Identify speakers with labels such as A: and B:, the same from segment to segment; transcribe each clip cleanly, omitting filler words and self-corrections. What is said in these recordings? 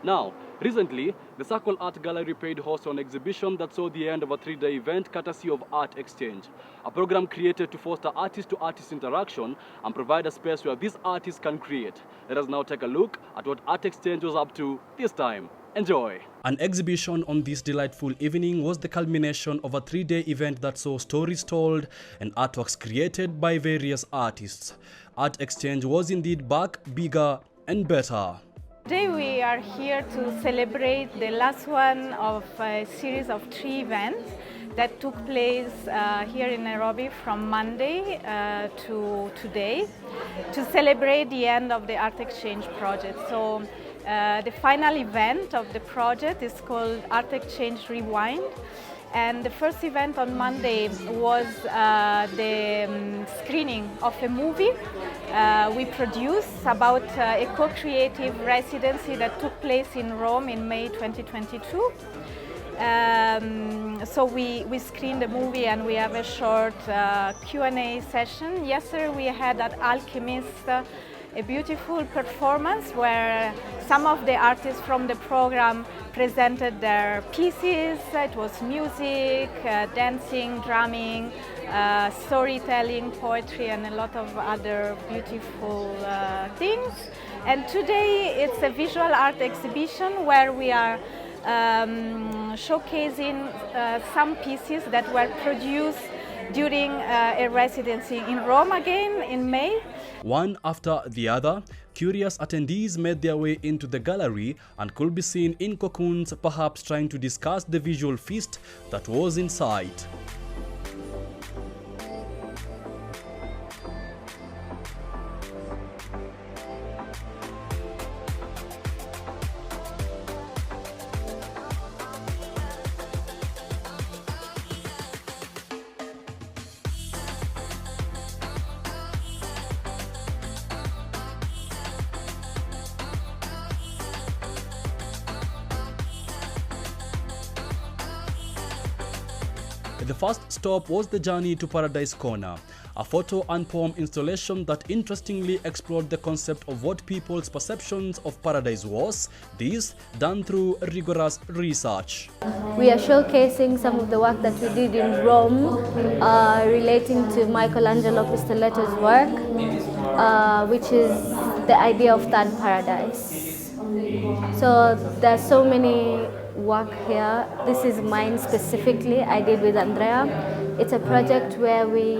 A: Now, recently, the Circle Art Gallery paid host to an exhibition that saw the end of a 3-day event courtesy of Art Exchange, a program created to foster artist-to-artist interaction and provide a space where these artists can create. Let us now take a look at what Art Exchange was up to this time. Enjoy! An exhibition on this delightful evening was the culmination of a 3-day event that saw stories told and artworks created by various artists. Art Exchange was indeed back, bigger and better.
B: Today we are here to celebrate the last one of a series of 3 events that took place here in Nairobi from Monday to today to celebrate the end of the Art Exchange project. So the final event of the project is called Art Exchange Rewind. And the first event on Monday was the screening of a movie we produced about a co-creative residency that took place in Rome in May 2022. So we screened the movie and we have a short Q&A session. Yesterday we had at Alchemist a beautiful performance where some of the artists from the program presented their pieces. It was music, dancing, drumming, storytelling, poetry, and a lot of other beautiful things. And today it's a visual art exhibition where we are showcasing some pieces that were produced during a residency in Rome again in May.
A: One after the other, curious attendees made their way into the gallery and could be seen in cocoons, perhaps trying to discuss the visual feast that was in sight. The first stop was the journey to Paradise Corner, a photo and poem installation that interestingly explored the concept of what people's perceptions of paradise was, this done through rigorous research.
C: We are showcasing some of the work that we did in Rome relating to Michelangelo Pistoletto's work, which is the idea of third paradise. So there's so many work here. This is mine specifically, I did with Andrea. It's a project where we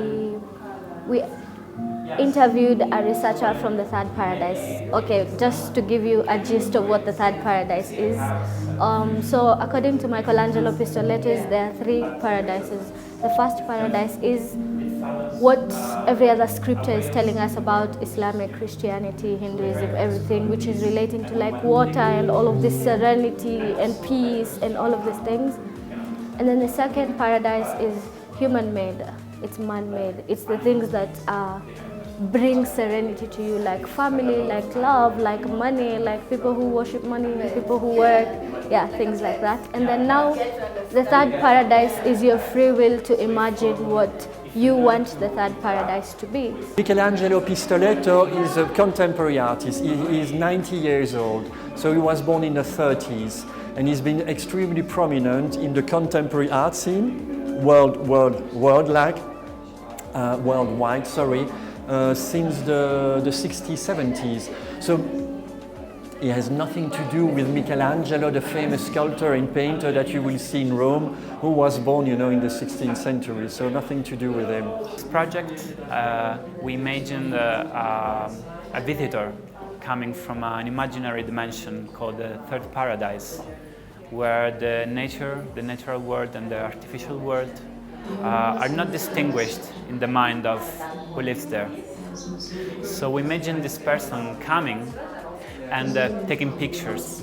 C: interviewed a researcher from the third paradise. Okay, just to give you a gist of what the third paradise is. So according to Michelangelo Pistoletto, there are 3 paradises. The first paradise is what every other scripture is telling us about Islamic, Christianity, Hinduism, everything, which is relating to like water and all of this serenity and peace and all of these things. And then the second paradise is human-made. It's man-made. It's the things that bring serenity to you, like family, like love, like money, like people who worship money, people who work, yeah, things like that. And then now, the third paradise is your free will to imagine what you want the third paradise to be.
D: Michelangelo Pistoletto is a contemporary artist. He is 90 years old, so he was born in the 30s, and he's been extremely prominent in the contemporary art scene, worldwide, since the 60s, 70s. So it has nothing to do with Michelangelo, the famous sculptor and painter that you will see in Rome, who was born, in the 16th century. So nothing to do with him.
E: This project, we imagined a visitor coming from an imaginary dimension called the third paradise, where the natural world and the artificial world are not distinguished in the mind of who lives there. So we imagined this person coming and taking pictures.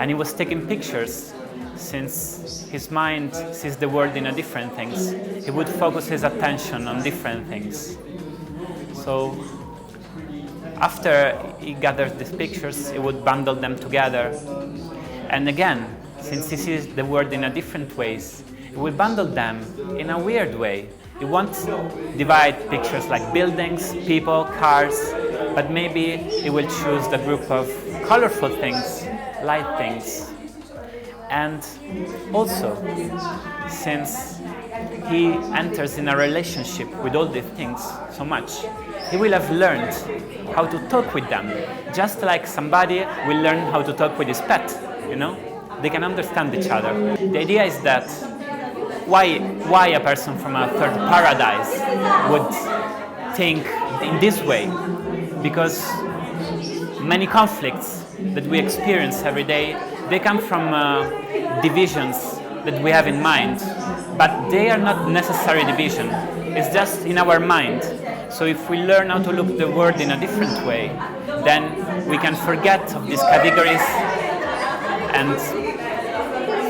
E: And he was taking pictures since his mind sees the world in a different things. He would focus his attention on different things. So after he gathered these pictures, he would bundle them together. And again, since he sees the world in a different ways, he will bundle them in a weird way. He won't divide pictures like buildings, people, cars, but maybe he will choose the group of colorful things light things. And also, since he enters in a relationship with all these things so much, he will have learned how to talk with them, just like somebody will learn how to talk with his pet, you know? They can understand each other. The idea is that why a person from a third paradise would think in this way? Because many conflicts that we experience every day, they come from divisions that we have in mind, but they are not necessary division. It's just in our mind. So if we learn how to look at the world in a different way, then we can forget of these categories and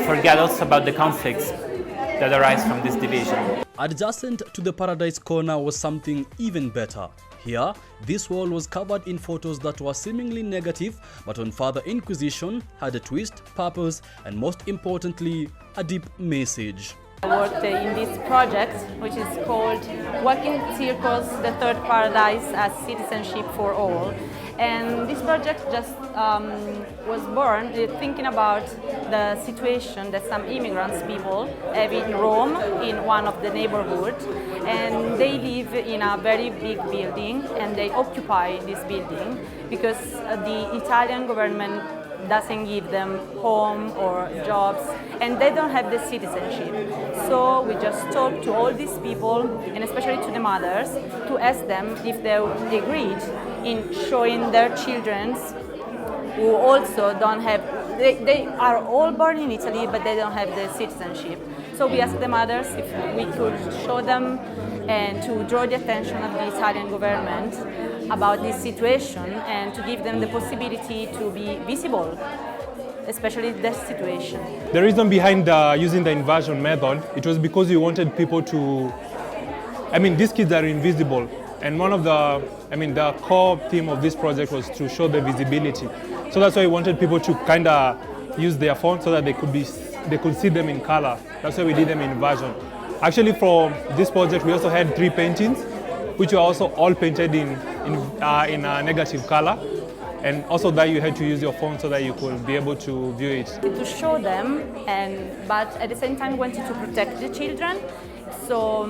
E: forget also about the conflicts that arise from this division.
A: Adjacent to the Paradise Corner was something even better. Here, this wall was covered in photos that were seemingly negative, but on further inquisition had a twist, purpose, and most importantly, a deep message.
F: I worked in this project, which is called Walking Circles, the Third Paradise as Citizenship for All. And this project just was born thinking about the situation that some immigrants people have in Rome, in one of the neighborhoods. And they live in a very big building and they occupy this building because the Italian government doesn't give them home or jobs, and they don't have the citizenship. So we just talk to all these people, and especially to the mothers, to ask them if they agreed in showing their children who also don't have, they are all born in Italy, but they don't have the citizenship. So we asked the mothers if we could show them and to draw the attention of the Italian government about this situation and to give them the possibility to be visible, especially this situation.
G: The reason behind using the inversion method, it was because we wanted people to, these kids are invisible, and one of the core theme of this project was to show the visibility. So that's why we wanted people to kind of use their phone so that they could see them in color. That's why we did them in inversion. Actually, for this project, we also had 3 paintings, which were also all painted in a negative color. And also that you had to use your phone so that you could be able to view it.
F: To show them, but at the same time we wanted to protect the children, so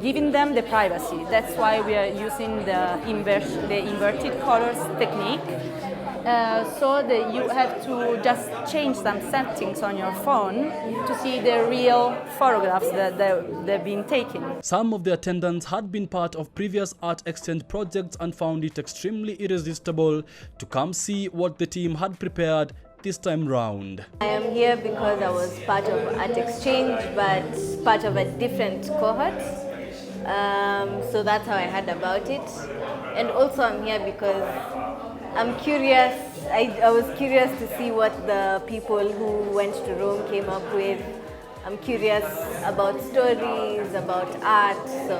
F: giving them the privacy. That's why we are using the inverted colors technique. So that you have to just change some settings on your phone to see the real photographs that they've been taken.
A: Some of the attendants had been part of previous art exchange projects and found it extremely irresistible to come see what the team had prepared this time round.
C: I am here because I was part of art exchange, but part of a different cohort. So that's how I heard about it. And also I'm here because I'm curious. I was curious to see what the people who went to Rome came up with. I'm curious about stories, about art, so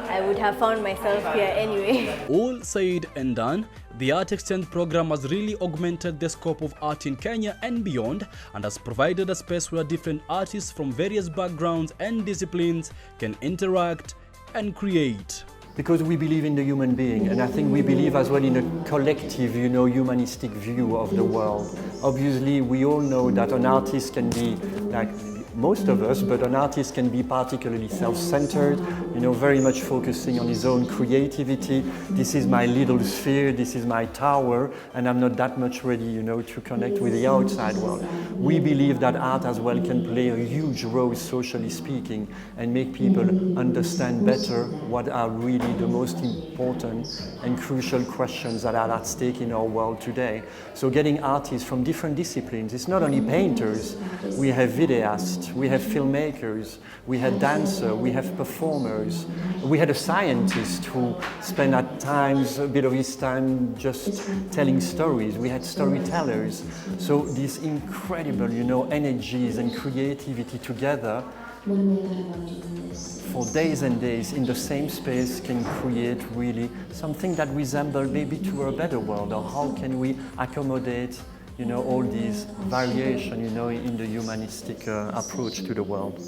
C: I would have found myself here anyway.
A: All said and done, the Art Exchange program has really augmented the scope of art in Kenya and beyond, and has provided a space where different artists from various backgrounds and disciplines can interact and create.
D: Because we believe in the human being, and I think we believe as well in a collective, humanistic view of the world. Obviously, we all know that an artist can be, like most of us, but an artist can be particularly self-centered, very much focusing on his own creativity. This is my little sphere, this is my tower, and I'm not that much ready, to connect with the outside world. We believe that art as well can play a huge role, socially speaking, and make people understand better what are really the most important and crucial questions that are at stake in our world today. So getting artists from different disciplines, it's not only painters, we have videists, we have filmmakers, we have dancers, we have performers, we had a scientist who spent at times a bit of his time just telling stories, we had storytellers. So these incredible, energies and creativity together for days and days in the same space can create really something that resembles maybe to a better world, or how can we accommodate all these variation, in the humanistic approach to the world.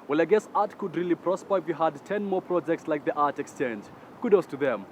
A: Well, I guess art could really prosper if we had 10 more projects like the Art Exchange. Kudos to them.